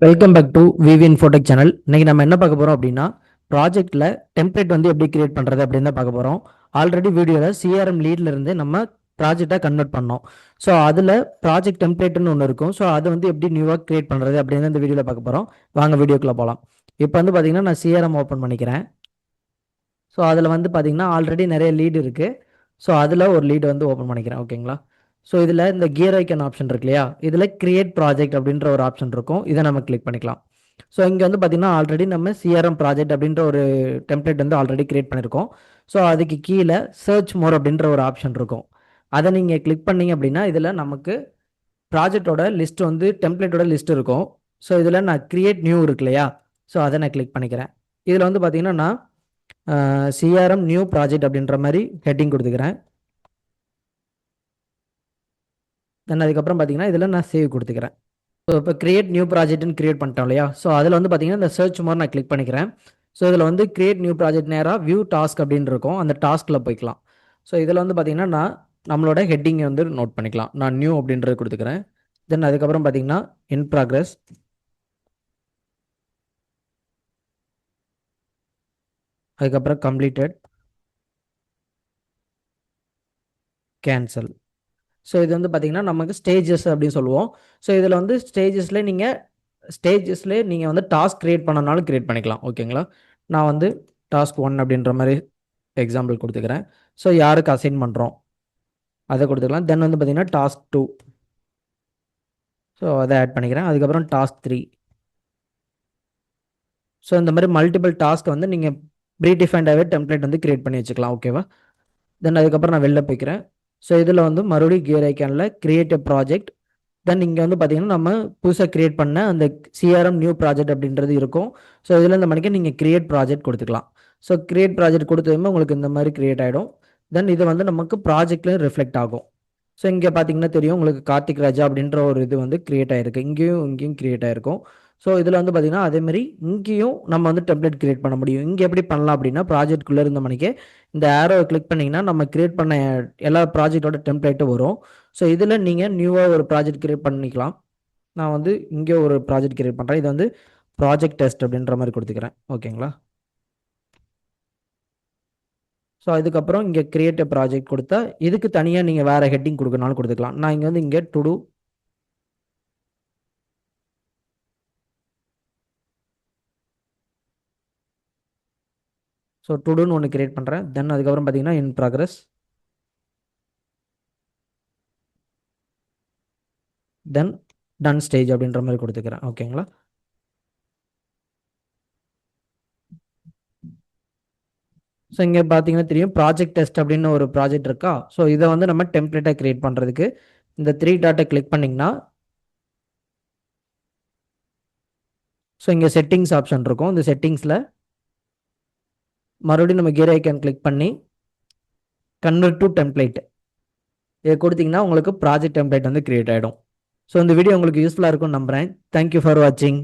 Welcome back to VV Infotech channel. இன்னைக்கு நம்ம என்ன பார்க்க போறோம் அப்படின்னா, ப்ராஜெக்ட்ல டெம்ப்ளேட் வந்து எப்படி கிரியேட் பண்றது அப்படின்னு தான் பார்க்க போறோம். ஆல்ரெடி வீடியோல சிஆர்எம் லீட்ல இருந்து நம்ம ப்ராஜெக்டா கன்வெர்ட் பண்ணோம். ஸோ அதுல ப்ராஜெக்ட் டெம்ப்ளேட்னு ஒன்று இருக்கும். ஸோ அதை வந்து எப்படி நியூவாக கிரியேட் பண்றது அப்படின்னு இந்த வீடியோல பார்க்க போறோம். வாங்க வீடியோக்குள்ள போகலாம். இப்போ வந்து பாத்தீங்கன்னா நான் சிஆர்எம் ஓப்பன் பண்ணிக்கிறேன். ஸோ அதில் வந்து பார்த்தீங்கன்னா ஆல்ரெடி நிறைய லீடு இருக்குது. ஸோ அதில் ஒரு லீடு வந்து ஓப்பன் பண்ணிக்கிறேன். ஓகேங்களா? ஸோ இதில் இந்த கியர் ஐக்கன் ஆப்ஷன் இருக்கு இல்லையா, இதில் கிரியேட் ப்ராஜெக்ட் அப்படின்ற ஒரு ஆப்ஷன் இருக்கும். இதை நம்ம கிளிக் பண்ணிக்கலாம். ஸோ இங்கே வந்து பார்த்தீங்கன்னா ஆல்ரெடி நம்ம சிஆர்எம் ப்ராஜெக்ட் அப்படின்ற ஒரு டெம்ப்ளேட் வந்து ஆல்ரெடி கிரியேட் பண்ணியிருக்கோம். ஸோ அதுக்கு கீழே சர்ச் மோர் அப்படின்ற ஒரு ஆப்ஷன் இருக்கும். அதை நீங்கள் கிளிக் பண்ணீங்க அப்படின்னா இதில் நமக்கு ப்ராஜெக்டோட லிஸ்ட் வந்து டெம்ப்ளேட்டோட லிஸ்ட் இருக்கும். ஸோ இதில் நான் கிரியேட் நியூ இருக்கு இல்லையா, ஸோ அதை நான் கிளிக் பண்ணிக்கிறேன். இதில் வந்து பார்த்தீங்கன்னா நான் சிஆர்எம் நியூ ப்ராஜெக்ட் அப்படின்ற மாதிரி ஹெட்டிங் கொடுத்துக்கிறேன். தென் அதுக்கப்புறம் பார்த்தீங்கன்னா இதில் நான் சேவ் கொடுத்துக்கிறேன். ஸோ இப்போ கிரியேட் நியூ ப்ராஜெக்ட்னு கிரியேட் பண்ணிட்டோம் இல்லையா, ஸோ அதில் வந்து பார்த்தீங்கன்னா இந்த சர்ச் மாதிரி நான் கிளிக் பண்ணிக்கிறேன். ஸோ இதில் வந்து கிரியேட் நியூ ப்ராஜெக்ட் நேராக வியூ டாஸ்க் அப்படின்னு இருக்கும். அந்த டாஸ்கில் போய்க்கலாம். ஸோ இதில் வந்து பார்த்தீங்கன்னா நான் நம்மளோட ஹெட்டிங்கை வந்து நோட் பண்ணிக்கலாம். நான் நியூ அப்படின்றது கொடுத்துக்கிறேன். தென் அதுக்கப்புறம் பார்த்தீங்கன்னா இன் ப்ராக்ரஸ், அதுக்கப்புறம் கம்ப்ளீட்டட், கேன்சல். ஸோ இது வந்து பார்த்தீங்கன்னா நமக்கு ஸ்டேஜஸ் அப்படின்னு சொல்லுவோம். ஸோ இதில் வந்து ஸ்டேஜஸ்லேயே நீங்கள் வந்து டாஸ்க் கிரியேட் பண்ணனாலும் கிரியேட் பண்ணிக்கலாம். ஓகேங்களா? நான் வந்து டாஸ்க் 1 அப்படின்ற மாதிரி எக்ஸாம்பிள் கொடுத்துக்கிறேன். ஸோ யாருக்கு அசைன் பண்ணுறோம் அதை கொடுத்துக்கலாம். தென் வந்து பார்த்தீங்கன்னா டாஸ்க் 2, ஸோ அதை ஆட் பண்ணிக்கிறேன். அதுக்கப்புறம் டாஸ்க் 3. ஸோ இந்த மாதிரி மல்டிபிள் டாஸ்க் வந்து நீங்கள் ப்ரீடிஃபைண்டாகவே டெம்ப்ளேட் வந்து கிரியேட் பண்ணி வச்சுக்கலாம். ஓகேவா? தென் அதுக்கப்புறம் நான் வெளில போய்க்கிறேன். ஸோ இதில் வந்து மறுபடியும் கியர் ஐக்கானில் கிரியேட் எ ப்ராஜெக்ட். தென் இங்கே வந்து பார்த்தீங்கன்னா நம்ம புதுசாக கிரியேட் பண்ண அந்த சிஆர்எம் நியூ ப்ராஜெக்ட் அப்படின்றது இருக்கும். ஸோ இதில் இந்த மணிக்கு நீங்கள் கிரியேட் ப்ராஜெக்ட் கொடுத்துக்கலாம். ஸோ கிரியேட் ப்ராஜெக்ட் கொடுத்ததுமே உங்களுக்கு இந்த மாதிரி கிரியேட் ஆகிடும். தென் இது வந்து நமக்கு ப்ராஜெக்ட்லேயும் ரிஃப்ளெக்ட் ஆகும். ஸோ இங்கே பார்த்தீங்கன்னா தெரியும் உங்களுக்கு கார்த்திக் ராஜா அப்படின்ற ஒரு இது வந்து கிரியேட் ஆகிருக்கு. இங்கேயும் கிரியேட் ஆகிருக்கும். ஸோ இதில் வந்து பார்த்தீங்கன்னா அதேமாதிரி இங்கேயும் நம்ம வந்து டெம்ப்ளேட் கிரியேட் பண்ண முடியும். இங்கே எப்படி பண்ணலாம் அப்படின்னா ப்ராஜெக்ட்குள்ளே இருந்த மணிக்கே இந்த ஆரோவை கிளிக் பண்ணிங்கன்னா நம்ம கிரியேட் பண்ண எல்லா ப்ராஜெக்டோட டெம்ப்ளேட்டும் வரும். ஸோ இதில் நீங்கள் நியூவாக ஒரு ப்ராஜெக்ட் கிரியேட் பண்ணிக்கலாம். நான் வந்து இங்கே ஒரு ப்ராஜெக்ட் கிரியேட் பண்ணுறேன். இது வந்து ப்ராஜெக்ட் டெஸ்ட் அப்படின்ற மாதிரி கொடுத்துக்கிறேன். ஓகேங்களா? ஸோ அதுக்கப்புறம் இங்கே கிரியேட் ப்ராஜெக்ட் கொடுத்தா இதுக்கு தனியாக நீங்கள் வேறு ஹெட்டிங் கொடுக்கனாலும் கொடுத்துக்கலாம். நான் இங்கே வந்து இங்கே டு டூ, ஸோ டுடுன்னு ஒன்று கிரியேட் பண்ணுறேன். தென் அதுக்கப்புறம் பார்த்தீங்கன்னா in progress, then done stage அப்படின்ற மாதிரி கொடுத்துக்கிறேன். ஓகேங்களா? ஸோ இங்கே பார்த்தீங்கன்னா தெரியும் ப்ராஜெக்ட் டெஸ்ட் அப்படின்னு ஒரு ப்ராஜெக்ட் இருக்கா. ஸோ இதை வந்து நம்ம டெம்ப்ளேட்டாக கிரியேட் பண்ணுறதுக்கு இந்த 3 டாட்டை கிளிக் பண்ணிங்கன்னா ஸோ இங்கே செட்டிங்ஸ் ஆப்ஷன் இருக்கும். இந்த செட்டிங்ஸில் மறுபடியும் நம்ம கியர் ஐக்கான் கிளிக் பண்ணி கன்வெர்ட் டு டெம்ப்ளேட் இதை கொடுத்தீங்கன்னா உங்களுக்கு ப்ராஜெக்ட் டெம்ப்ளேட் வந்து கிரியேட் ஆகிடும். ஸோ இந்த வீடியோ உங்களுக்கு யூஸ்ஃபுல்லாக இருக்கும்னு நம்புகிறேன். தேங்க்யூ ஃபார் வாட்சிங்.